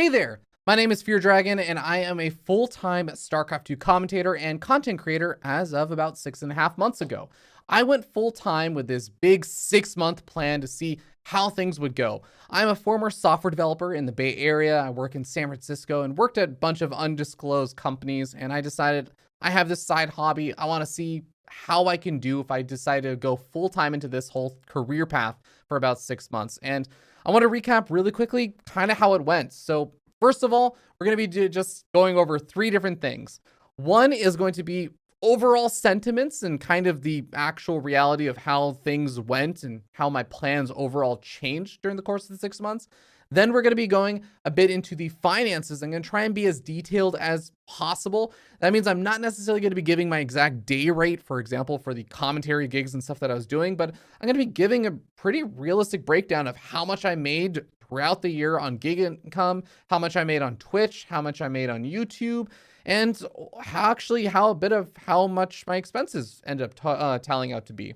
Hey there, my name is Fear Dragon, and I am a full-time StarCraft 2 commentator and content creator as of about 6.5 months ago. I went full-time with this big 6-month plan to see how things would go. I'm a former software developer in the Bay Area. I work in San Francisco and worked at a bunch of undisclosed companies, and I decided I have this side hobby. I want to see how I can do if I decide to go full-time into this whole career path for about 6 months. And I want to recap really quickly kind of how it went. So first of all, we're going to be just going over three different things. One is going to be overall sentiments and kind of the actual reality of how things went and how my plans overall changed during the course of the 6 months. Then we're going to be going a bit into the finances. I'm going to try and be as detailed as possible. That means I'm not necessarily going to be giving my exact day rate, for example, for the commentary gigs and stuff that I was doing, but I'm going to be giving a pretty realistic breakdown of how much I made throughout the year on gig income, how much I made on Twitch, how much I made on YouTube, and how much my expenses end up tallying out to be.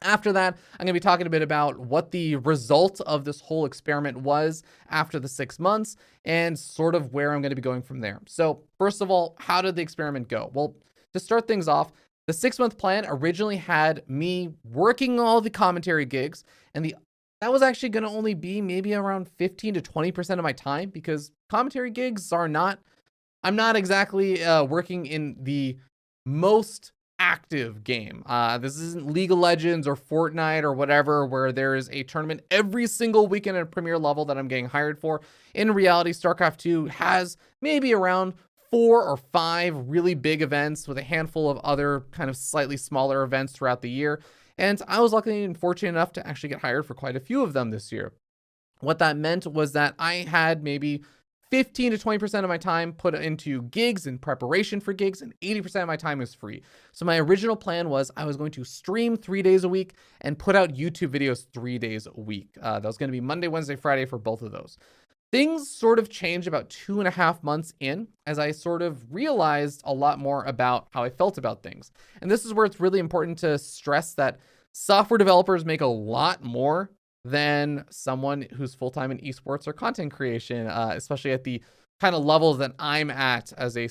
After that, I'm going to be talking a bit about what the result of this whole experiment was after the 6 months and sort of where I'm going to be going from there. So first of all, how did the experiment go? Well, to start things off, the 6-month plan originally had me working all the commentary gigs, and that was actually going to only be maybe around 15 to 20% of my time, because commentary gigs I'm not exactly working in the most active game. This isn't League of Legends or Fortnite or whatever, where there is a tournament every single weekend at a premier level that I'm getting hired for. In reality, StarCraft 2 has maybe around 4 or 5 really big events with a handful of other kind of slightly smaller events throughout the year. And I was lucky and fortunate enough to actually get hired for quite a few of them this year. What that meant was that I had maybe 15 to 20% of my time put into gigs and preparation for gigs, and 80% of my time is free. So my original plan was I was going to stream 3 days a week and put out YouTube videos 3 days a week. That was going to be Monday, Wednesday, Friday for both of those. Things sort of changed about 2.5 months in, as I sort of realized a lot more about how I felt about things. And this is where it's really important to stress that software developers make a lot more than someone who's full-time in esports or content creation, especially at the kind of levels that I'm at as a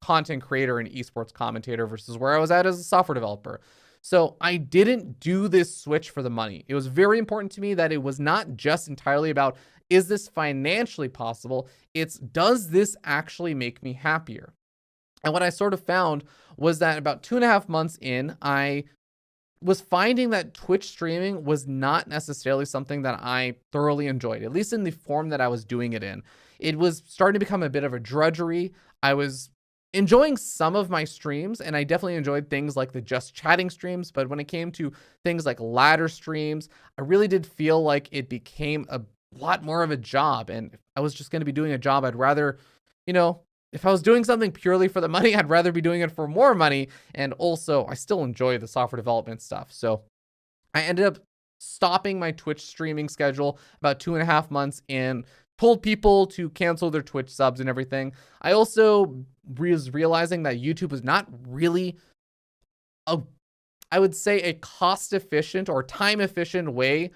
content creator and esports commentator versus where I was at as a software developer. So I didn't do this switch for the money. It was very important to me that it was not just entirely about, is this financially possible? It's, does this actually make me happier? And what I sort of found was that about 2.5 months in, I was finding that Twitch streaming was not necessarily something that I thoroughly enjoyed, at least in the form that I was doing it in. It was starting to become a bit of a drudgery. I was enjoying some of my streams, and I definitely enjoyed things like the just chatting streams, but when it came to things like ladder streams, I really did feel like it became a lot more of a job, and if I was just going to be doing a job, I'd rather, if I was doing something purely for the money, I'd rather be doing it for more money. And also, I still enjoy the software development stuff. So I ended up stopping my Twitch streaming schedule about 2.5 months in, told people to cancel their Twitch subs and everything. I also was realizing that YouTube was not really I would say a cost efficient or time efficient way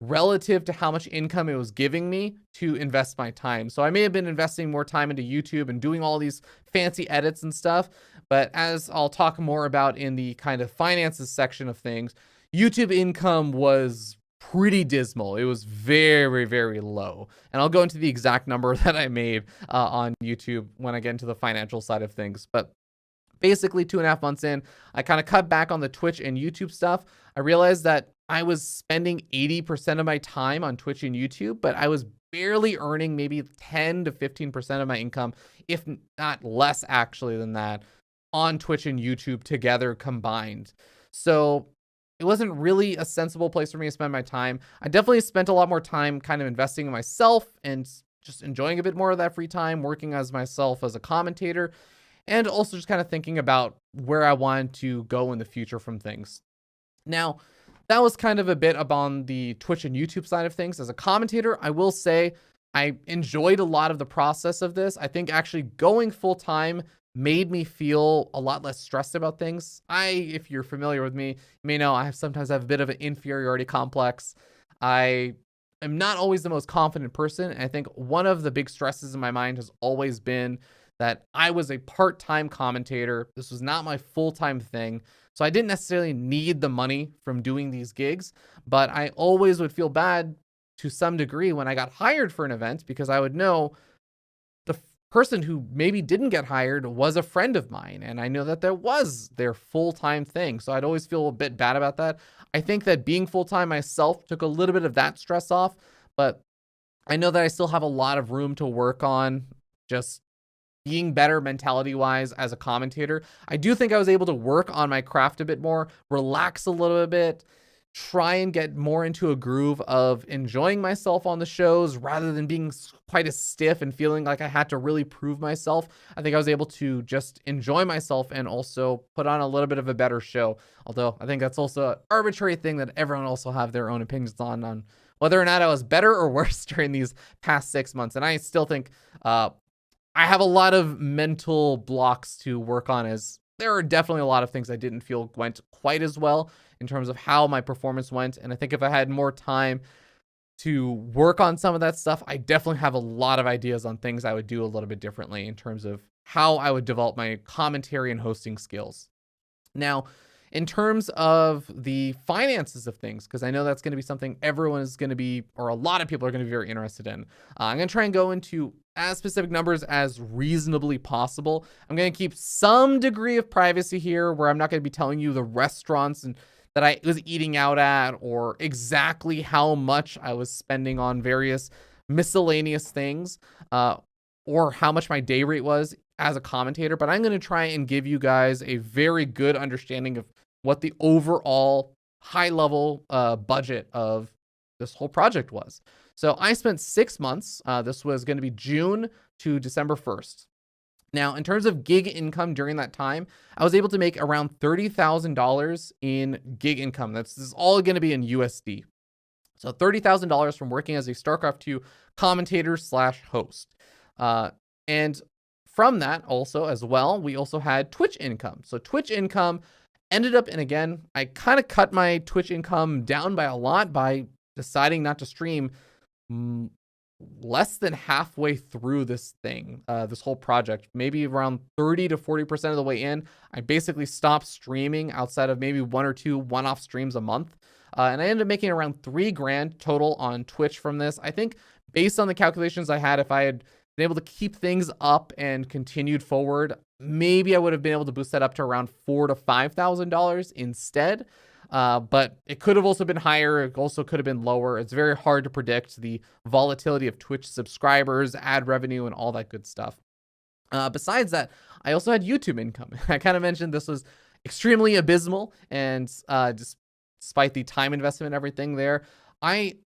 relative to how much income it was giving me to invest my time. So I may have been investing more time into YouTube and doing all these fancy edits and stuff, but as I'll talk more about in the kind of finances section of things, YouTube income was pretty dismal. It was very, very low. And I'll go into the exact number that I made on YouTube when I get into the financial side of things. But basically 2.5 months in, I kind of cut back on the Twitch and YouTube stuff. I realized that I was spending 80% of my time on Twitch and YouTube, but I was barely earning maybe 10 to 15% of my income, if not less actually than that, on Twitch and YouTube together combined. So it wasn't really a sensible place for me to spend my time. I definitely spent a lot more time kind of investing in myself and just enjoying a bit more of that free time, working as myself as a commentator, and also just kind of thinking about where I wanted to go in the future from things. Now, that was kind of a bit upon the Twitch and YouTube side of things. As a commentator, I will say I enjoyed a lot of the process of this. I think actually going full time made me feel a lot less stressed about things. If you're familiar with me, you may know I sometimes have a bit of an inferiority complex. I am not always the most confident person. And I think one of the big stresses in my mind has always been that I was a part-time commentator. This was not my full-time thing. So I didn't necessarily need the money from doing these gigs, but I always would feel bad to some degree when I got hired for an event, because I would know the person who maybe didn't get hired was a friend of mine, and I know that that was their full-time thing. So I'd always feel a bit bad about that. I think that being full-time myself took a little bit of that stress off, but I know that I still have a lot of room to work on just being better mentality wise as a commentator. I do think I was able to work on my craft a bit more, relax a little bit, try and get more into a groove of enjoying myself on the shows rather than being quite as stiff and feeling like I had to really prove myself. I think I was able to just enjoy myself and also put on a little bit of a better show. Although I think that's also an arbitrary thing that everyone also have their own opinions on whether or not I was better or worse during these past 6 months. And I still think I have a lot of mental blocks to work on, as there are definitely a lot of things I didn't feel went quite as well in terms of how my performance went. And I think if I had more time to work on some of that stuff, I definitely have a lot of ideas on things I would do a little bit differently in terms of how I would develop my commentary and hosting skills. Now, in terms of the finances of things, because I know that's going to be something everyone is going to be, or a lot of people are going to be very interested in. I'm going to try and go into as specific numbers as reasonably possible. I'm going to keep some degree of privacy here, where I'm not going to be telling you the restaurants and that I was eating out at, or exactly how much I was spending on various miscellaneous things, or how much my day rate was as a commentator. But I'm going to try and give you guys a very good understanding of what the overall high level budget of this whole project was. So I spent 6 months. This was going to be June to December 1st. Now, in terms of gig income during that time, I was able to make around $30,000 in gig income. This is all going to be in USD. So $30,000 from working as a StarCraft 2 commentator slash host. And from that also as well, we also had Twitch income. So Twitch income ended up, and again, I kind of cut my Twitch income down by a lot by deciding not to stream less than halfway through this thing, this whole project, maybe around 30 to 40% of the way in. I basically stopped streaming outside of maybe 1 or 2 one-off streams a month. And I ended up making around $3,000 total on Twitch from this. I think based on the calculations I had, if I had been able to keep things up and continued forward, maybe I would have been able to boost that up to around $4,000 to $5,000 instead. But it could have also been higher. It also could have been lower. It's very hard to predict the volatility of Twitch subscribers, ad revenue, and all that good stuff. Besides that, I also had YouTube income. I kind of mentioned this was extremely abysmal, and despite the time investment and everything there,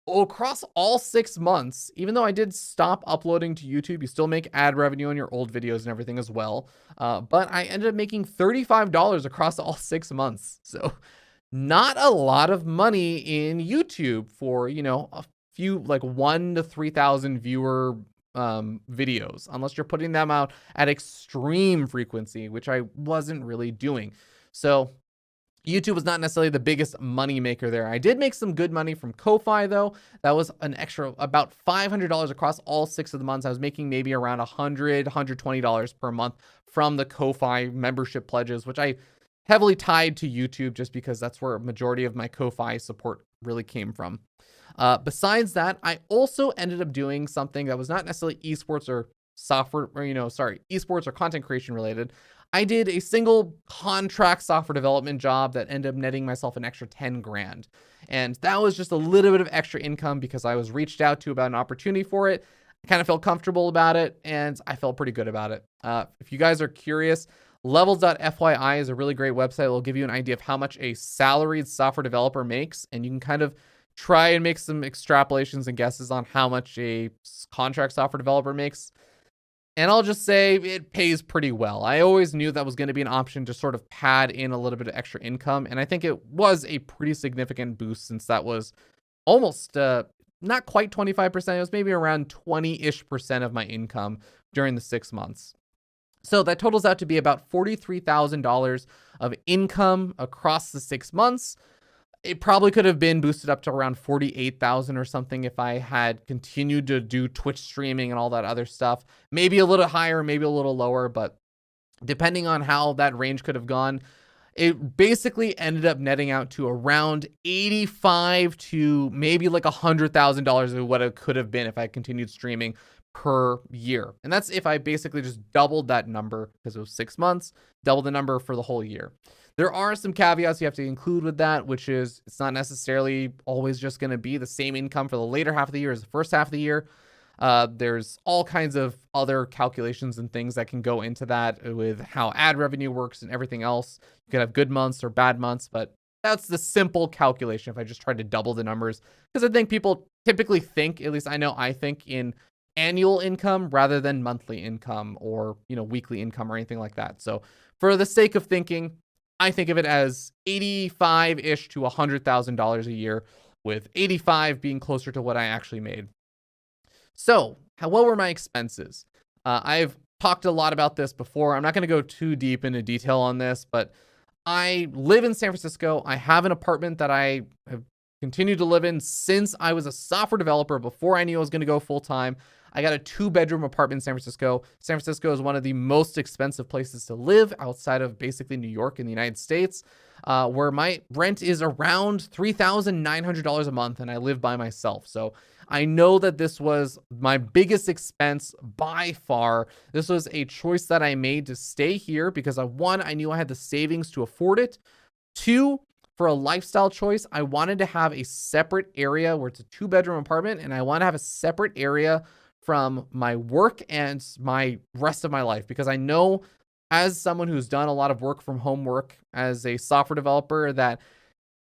across all 6 months, even though I did stop uploading to YouTube, you still make ad revenue on your old videos and everything as well. But I ended up making $35 across all 6 months. So not a lot of money in YouTube for, a few like 1,000 to 3,000 viewer videos, unless you're putting them out at extreme frequency, which I wasn't really doing. So YouTube was not necessarily the biggest money maker there. I did make some good money from Ko-Fi though. That was an extra about $500 across all 6 of the months. I was making maybe around $100, $120 per month from the Ko-Fi membership pledges, which I heavily tied to YouTube just because that's where a majority of my Ko-Fi support really came from. Besides that, I also ended up doing something that was not necessarily esports or esports or content creation related. I did a single contract software development job that ended up netting myself an extra $10,000. And that was just a little bit of extra income because I was reached out to about an opportunity for it. I kind of felt comfortable about it, and I felt pretty good about it. If you guys are curious, levels.fyi is a really great website. It'll give you an idea of how much a salaried software developer makes, and you can kind of try and make some extrapolations and guesses on how much a contract software developer makes. And I'll just say it pays pretty well. I always knew that was going to be an option to sort of pad in a little bit of extra income. And I think it was a pretty significant boost, since that was almost not quite 25%. It was maybe around 20-ish% of my income during the 6 months. So that totals out to be about $43,000 of income across the 6 months. it probably could have been boosted up to around 48,000 or something if I had continued to do Twitch streaming and all that other stuff. Maybe a little higher, maybe a little lower, but depending on how that range could have gone, it basically ended up netting out to around 85 to maybe like $100,000 of what it could have been if I continued streaming per year. And that's if I basically just doubled that number, because it was 6 months, double the number for the whole year. There are some caveats you have to include with that, which is it's not necessarily always just going to be the same income for the later half of the year as the first half of the year. There's all kinds of other calculations and things that can go into that with how ad revenue works and everything else. You could have good months or bad months, but that's the simple calculation if I just tried to double the numbers. Because I think people typically think, at least I know I think, in annual income rather than monthly income or, weekly income or anything like that. So for the sake of thinking, I think of it as 85-ish to $100,000 a year, with 85 being closer to what I actually made. So what were my expenses? I've talked a lot about this before. I'm not going to go too deep into detail on this, but I live in San Francisco. I have an apartment that I have continued to live in since I was a software developer, before I knew I was going to go full time. I got a 2-bedroom apartment in San Francisco. San Francisco is one of the most expensive places to live outside of basically New York in the United States, where my rent is around $3,900 a month, and I live by myself. So I know that this was my biggest expense by far. This was a choice that I made to stay here because one, I knew I had the savings to afford it. 2, for a lifestyle choice, I wanted to have a separate area where it's a 2-bedroom apartment, and I want to have a separate area from my work and my rest of my life, because I know, as someone who's done a lot of work from home work as a software developer, that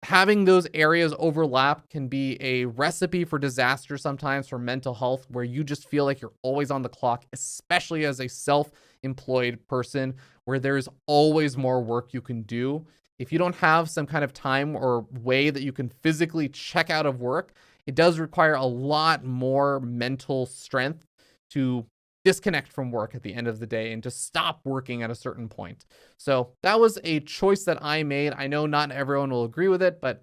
having those areas overlap can be a recipe for disaster sometimes for mental health, where you just feel like you're always on the clock, especially as a self-employed person, where there's always more work you can do. If you don't have some kind of time or way that you can physically check out of work, it does require a lot more mental strength to disconnect from work at the end of the day and to stop working at a certain point. So that was a choice that I made. I know not everyone will agree with it, but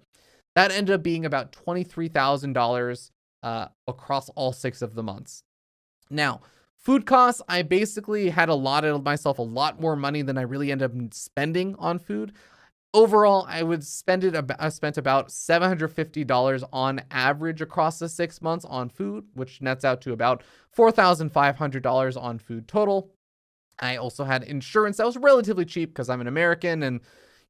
that ended up being about $23,000 across all 6 of the months. Now, food costs, I basically had allotted myself a lot more money than I really ended up spending on food. Overall, I spent about $750 on average across the 6 months on food, which nets out to about $4,500 on food total. I also had insurance that was relatively cheap because I'm an American, and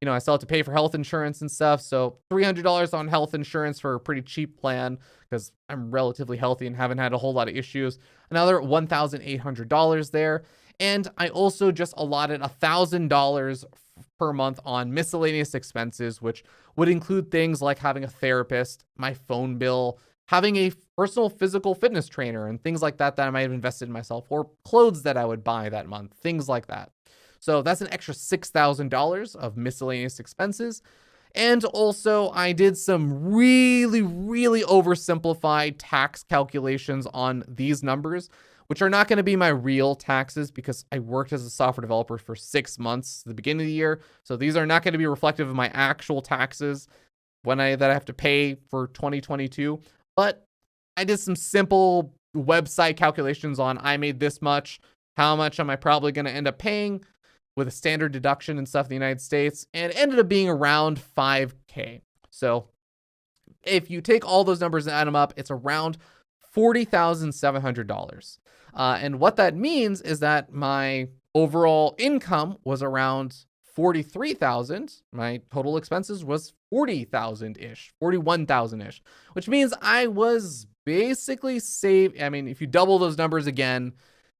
I still have to pay for health insurance and stuff. So $300 on health insurance for a pretty cheap plan because I'm relatively healthy and haven't had a whole lot of issues. Another $1,800 there. And I also just allotted $1,000 per month on miscellaneous expenses, which would include things like having a therapist, my phone bill, having a personal physical fitness trainer, and things like that I might have invested in myself, or clothes that I would buy that month, things like that. So that's an extra $6,000 of miscellaneous expenses. And also, I did some really, really oversimplified tax calculations on these numbers, which are not going to be my real taxes because I worked as a software developer for 6 months at the beginning of the year. So these are not going to be reflective of my actual taxes that I have to pay for 2022. But I did some simple website calculations on I made this much, how much am I probably going to end up paying with a standard deduction and stuff in the United States, and it ended up being around $5,000. So if you take all those numbers and add them up, it's around $40,700. And what that means is that my overall income was around $43,000. My total expenses was $40,000-ish, $41,000-ish, which means I was basically if you double those numbers again,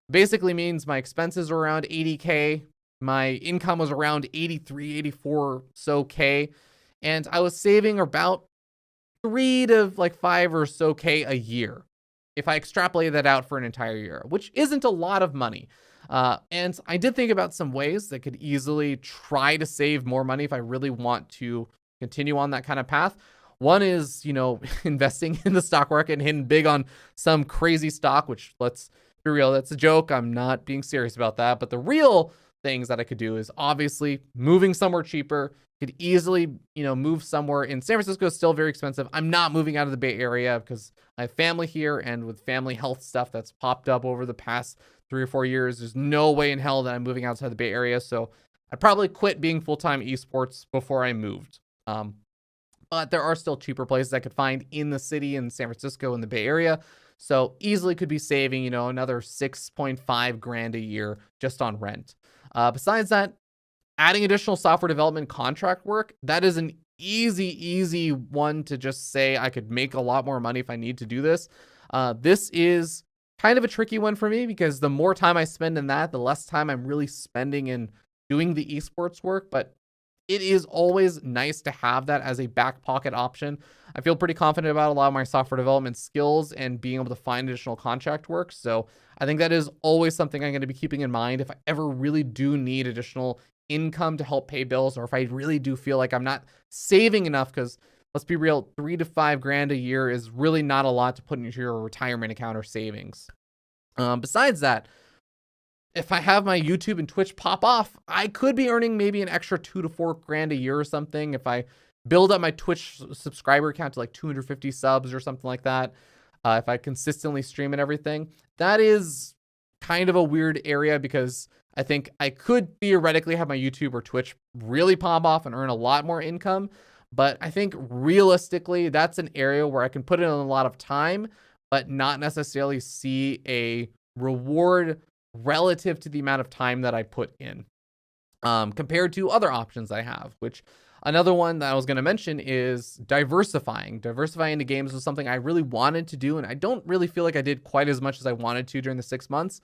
basically means my expenses were around $80,000. My income was around 84 so K, and I was saving about 3 to 5 or so K a year if I extrapolate that out for an entire year, which isn't a lot of money. And I did think about some ways that could easily try to save more money if I really want to continue on that kind of path. One is, investing in the stock market and hitting big on some crazy stock, which, let's be real, that's a joke. I'm not being serious about that. But the real things that I could do is obviously moving somewhere cheaper. Could easily, move somewhere in San Francisco is still very expensive. I'm not moving out of the Bay Area because I have family here, and with family health stuff that's popped up over the past 3 or 4 years, there's no way in hell that I'm moving outside the Bay Area. So I'd probably quit being full-time esports before I moved. But there are still cheaper places I could find in the city, in San Francisco, in the Bay Area. So easily could be saving, another 6.5 grand a year just on rent. Besides that, adding additional software development contract work, that is an easy one to just say I could make a lot more money if I need to do this. This is kind of a tricky one for me because the more time I spend in that, the less time I'm really spending in doing the esports work. But it is always nice to have that as a back pocket option. I feel pretty confident about a lot of my software development skills and being able to find additional contract work. So I think that is always something I'm going to be keeping in mind if I ever really do need additional income to help pay bills, or if I really do feel like I'm not saving enough, because let's be real, 3 to 5 grand a year is really not a lot to put into your retirement account or savings. Besides that, if I have my YouTube and Twitch pop off, I could be earning maybe an extra 2 to 4 grand a year or something. If I build up my Twitch subscriber count to like 250 subs or something like that, if I consistently stream and everything, that is kind of a weird area because I think I could theoretically have my YouTube or Twitch really pop off and earn a lot more income. But I think realistically, that's an area where I can put in a lot of time, but not necessarily see a reward relative to the amount of time that I put in, compared to other options I have, which another one that I was going to mention is diversifying. Diversifying into games was something I really wanted to do, and I don't really feel like I did quite as much as I wanted to during the 6 months.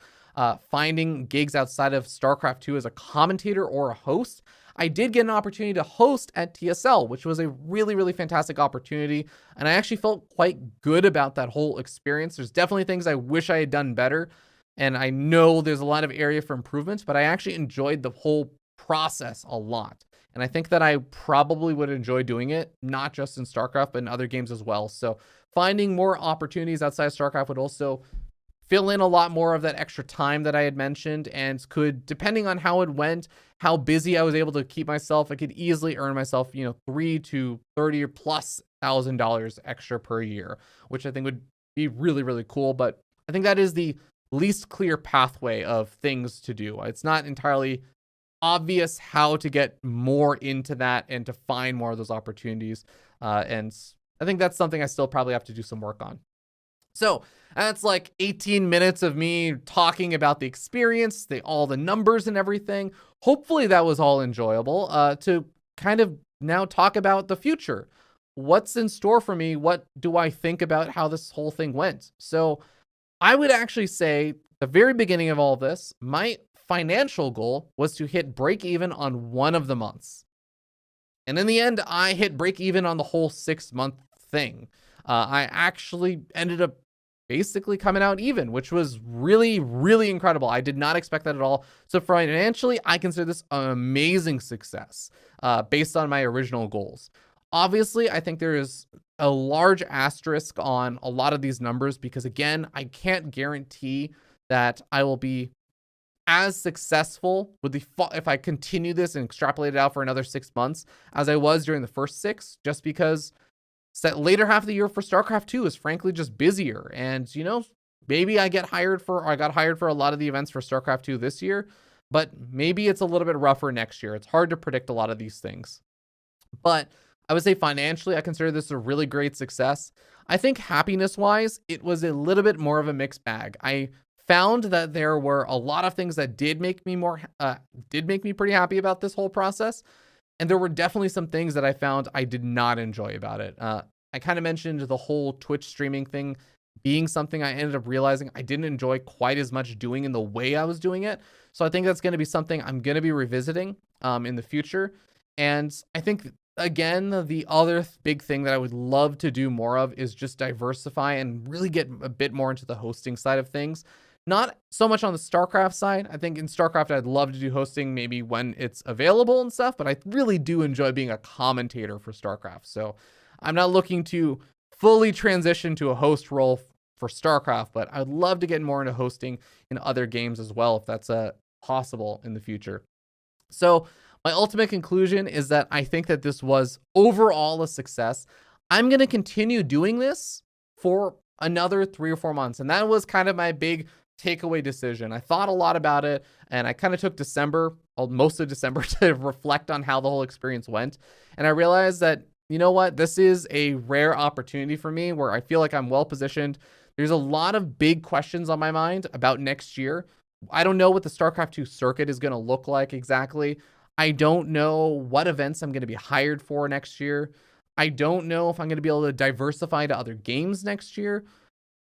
Finding gigs outside of StarCraft 2 as a commentator or a host. I did get an opportunity to host at TSL, which was a really fantastic opportunity, and I actually felt quite good about that whole experience. There's definitely things I wish I had done better, and I know there's a lot of area for improvements, but I actually enjoyed the whole process a lot. And I think that I probably would enjoy doing it, not just in StarCraft, but in other games as well. So finding more opportunities outside of StarCraft would also fill in a lot more of that extra time that I had mentioned, and could, depending on how it went, how busy I was able to keep myself, I could easily earn myself, $3 to $30 or plus $1,000 extra per year, which I think would be really cool. But I think that is the least clear pathway of things to do. It's not entirely obvious how to get more into that and to find more of those opportunities. And I think that's something I still probably have to do some work on. So that's like 18 minutes of me talking about the experience, all the numbers and everything. Hopefully that was all enjoyable, to kind of now talk about the future. What's in store for me? What do I think about how this whole thing went? So I would actually say the very beginning of all this, my financial goal was to hit break even on one of the months. And in the end, I hit break even on the whole 6-month thing. I actually ended up basically coming out even, which was really incredible. I did not expect that at all. So financially, I consider this an amazing success, based on my original goals. Obviously, I think there is a large asterisk on a lot of these numbers because, again, I can't guarantee that I will be as successful with if I continue this and extrapolate it out for another 6 months as I was during the first 6, just because that later half of the year for StarCraft 2 is frankly just busier. And, maybe I got hired for a lot of the events for StarCraft 2 this year, but maybe it's a little bit rougher next year. It's hard to predict a lot of these things. But I would say financially, I consider this a really great success. I think happiness-wise, it was a little bit more of a mixed bag. I found that there were a lot of things that did make me pretty happy about this whole process. And there were definitely some things that I found I did not enjoy about it. I kind of mentioned the whole Twitch streaming thing being something I ended up realizing I didn't enjoy quite as much doing in the way I was doing it. So I think that's going to be something I'm going to be revisiting in the future. And I think, again, the other big thing that I would love to do more of is just diversify and really get a bit more into the hosting side of things. Not so much on the StarCraft side. I think in StarCraft, I'd love to do hosting maybe when it's available and stuff, but I really do enjoy being a commentator for StarCraft. So I'm not looking to fully transition to a host role for StarCraft, but I'd love to get more into hosting in other games as well, if that's possible in the future. So my ultimate conclusion is that I think that this was overall a success. I'm going to continue doing this for another 3 or 4 months. And that was kind of my big takeaway decision. I thought a lot about it, and I kind of took December, most of December, to reflect on how the whole experience went. And I realized that, you know what, this is a rare opportunity for me where I feel like I'm well positioned. There's a lot of big questions on my mind about next year. I don't know what the StarCraft 2 circuit is going to look like exactly. I don't know what events I'm going to be hired for next year. I don't know if I'm going to be able to diversify to other games next year.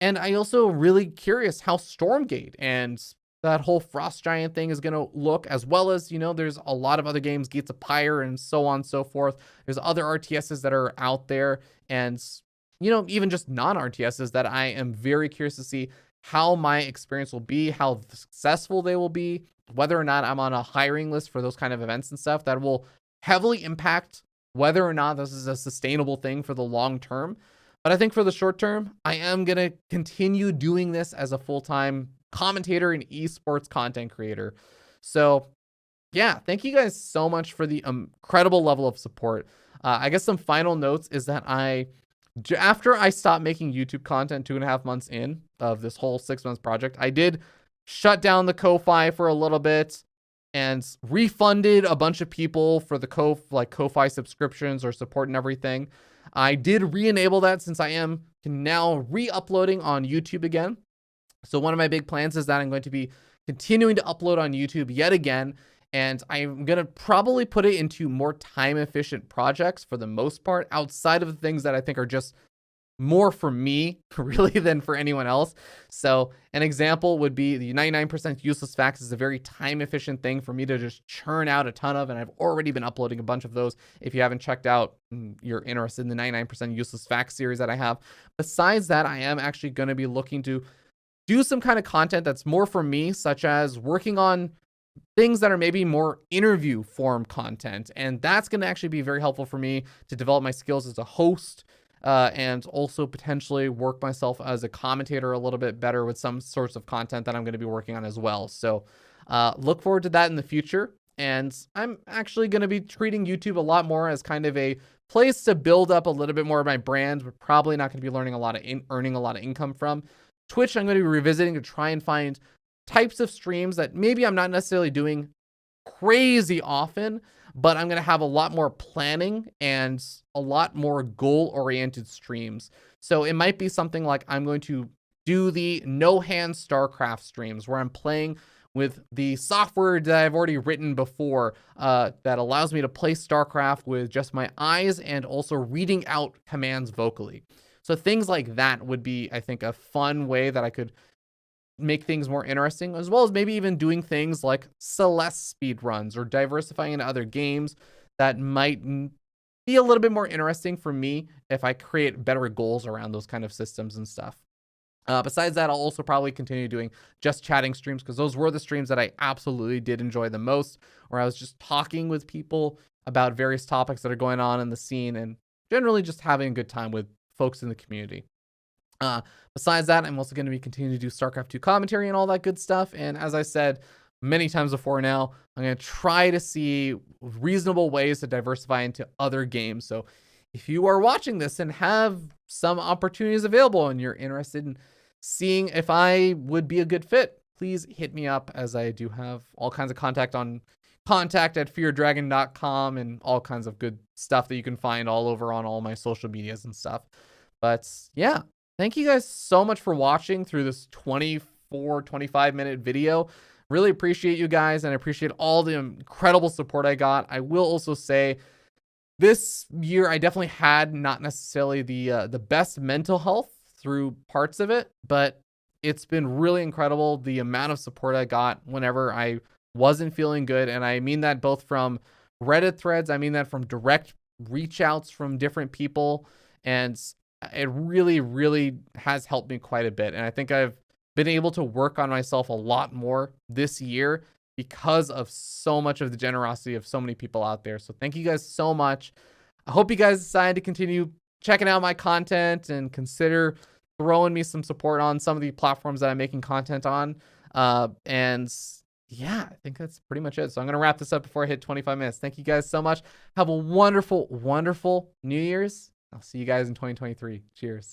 And I also really curious how Stormgate and that whole Frost Giant thing is going to look, as well as, there's a lot of other games, Gates of Pyre and so on and so forth. There's other RTSs that are out there, and, even just non-RTSs that I am very curious to see how my experience will be, how successful they will be, whether or not I'm on a hiring list for those kind of events and stuff that will heavily impact whether or not this is a sustainable thing for the long term. But I think for the short term, I am going to continue doing this as a full-time commentator and esports content creator. So yeah, thank you guys so much for the incredible level of support. I guess some final notes is that after I stopped making YouTube content 2.5 months in of this whole 6 months project, I did shut down the Ko-Fi for a little bit and refunded a bunch of people for the Ko-Fi subscriptions or support and everything. I did re-enable that since I am now re-uploading on YouTube again. So one of my big plans is that I'm going to be continuing to upload on YouTube yet again. And I'm going to probably put it into more time efficient projects for the most part, outside of the things that I think are just more for me really than for anyone else. So an example would be the 99% useless facts is a very time efficient thing for me to just churn out a ton of. And I've already been uploading a bunch of those. If you haven't checked out, you're interested in the 99% useless facts series that I have. Besides that, I am actually going to be looking to do some kind of content that's more for me, such as working on things that are maybe more interview form content. And that's going to actually be very helpful for me to develop my skills as a host, and also potentially work myself as a commentator a little bit better with some sorts of content that I'm going to be working on as well. So look forward to that in the future. And I'm actually going to be treating YouTube a lot more as kind of a place to build up a little bit more of my brand. We're probably not going to be earning a lot of income from. Twitch, I'm going to be revisiting to try and find types of streams that maybe I'm not necessarily doing crazy often, but I'm going to have a lot more planning and a lot more goal-oriented streams. So it might be something like I'm going to do the no-hand StarCraft streams where I'm playing with the software that I've already written before that allows me to play StarCraft with just my eyes and also reading out commands vocally. So things like that would be, I think, a fun way that I could make things more interesting, as well as maybe even doing things like Celeste speed runs or diversifying into other games that might be a little bit more interesting for me if I create better goals around those kind of systems and stuff. Besides that, I'll also probably continue doing just chatting streams, because those were the streams that I absolutely did enjoy the most, where I was just talking with people about various topics that are going on in the scene and generally just having a good time with folks in the community. Besides that, I'm also going to be continuing to do StarCraft 2 commentary and all that good stuff. And as I said many times before now, I'm going to try to see reasonable ways to diversify into other games. So if you are watching this and have some opportunities available and you're interested in seeing if I would be a good fit, please hit me up, as I do have all kinds of contact@feardragon.com and all kinds of good stuff that you can find all over on all my social medias and stuff. But yeah, thank you guys so much for watching through this 25 minute video. Really appreciate you guys, and I appreciate all the incredible support I got. I will also say this year I definitely had not necessarily the best mental health through parts of it, but it's been really incredible the amount of support I got whenever I wasn't feeling good. And I mean that both from Reddit threads, I mean that from direct reach outs from different people, and it really, really has helped me quite a bit. And I think I've been able to work on myself a lot more this year because of so much of the generosity of so many people out there. So thank you guys so much. I hope you guys decide to continue checking out my content and consider throwing me some support on some of the platforms that I'm making content on. And Yeah, I think that's pretty much it. So I'm going to wrap this up before I hit 25 minutes. Thank you guys so much. Have a wonderful, wonderful New Year's. I'll see you guys in 2023. Cheers.